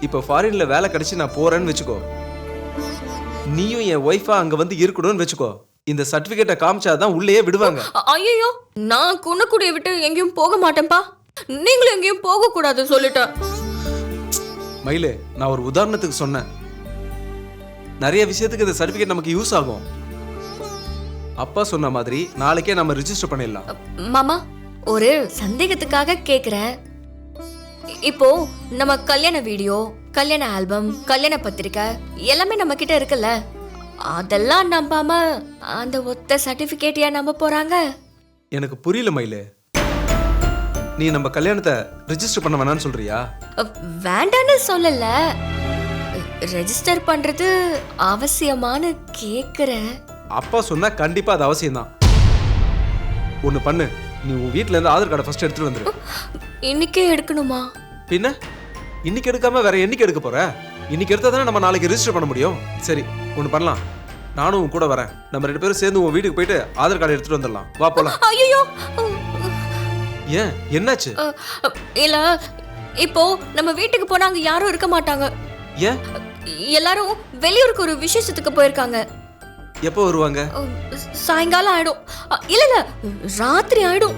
இப்போ ஃபாரின்ல வேலை கிடைச்சி நான் போறேன்னு வச்சுக்கோ, நீயும் என் ஒய்ஃபா அங்க வந்து இருக்கணும்னு வச்சுக்கோ, இந்த சர்டிபிகேட்டை காமிச்சாதான் உள்ளேயே விடுவாங்க. ஐயோ, நான் குன்னக்குடியை விட்டு எங்கேயும் போக மாட்டேன்ப்பா. நீங்களும் எங்கேயும் போக கூடாது சொல்லிட்டேன். மயிலு, நான் ஒரு உதாரணத்துக்கு சொன்னேன். நிறைய விஷயத்துக்கு இந்த சர்டிபிகேட் நமக்கு யூஸ் ஆகும். அப்பா சொன்ன மாதிரி நாளைக்கே நம்ம ரிஜிஸ்டர் பண்ணிடலாம். மாமா, ஒரு சந்தேகத்துக்காக கேக்குறேன். இப்போ நம்ம கல்யாண வீடியோ, கல்யாண ஆல்பம், கல்யாண பத்திரிக்கை எல்லாமே நம்ம கிட்ட இருக்குல்ல, அதெல்லாம் நம்பாம அந்த ஒத்த சர்டிபிகேட்டியா நம்ப போறாங்க? எனக்கு புரியல மயிலு. நீ நம்ம கல்யாணத்தை ரிஜிஸ்டர் பண்ண வேணாம்னு சொல்றியா? வேண்டான்னு சொல்லல, ரெஜிஸ்டர் பண்றது அவசியமானு கேக்குறேன். அப்பா சொன்னா கண்டிப்பா அது அவசியம்தான். ஒண்ணு பண்ணு, நீ உன் வீட்ல இருந்து ஆதார் கார்டை ஃபர்ஸ்ட் எடுத்துட்டு வந்துரு. இன்னைக்கே எடுக்கணுமா? பின்ன இன்னைக்கு எடுக்காம வேற என்னைக்கு எடுக்க போற? இன்னைக்கு எடுத்தா தானே நம்ம நாளைக்கு ரெஜிஸ்டர் பண்ண முடியும். சரி, ஒண்ணு பண்ணலாம், நானும் உன் கூட வரேன். நம்ம 2 பேரும் சேர்ந்து உன் வீட்டுக்கு போயிட்டு ஆதார் கார்டு எடுத்துட்டு வந்துடலாம். வா போலாம். ஐயோ, ஏன், என்னாச்சு? இல்ல, இப்போ நம்ம வீட்டுக்கு போனா அங்க யாரும் இருக்க மாட்டாங்க. ஏன்? எல்லாரும் வெளியூருக்கு ஒரு விசேஷத்துக்கு போயிருக்காங்க. எப்போ வருவாங்க? சாயங்காலம் ஆயிடும். இல்ல ராத்திரி ஆயிடும்.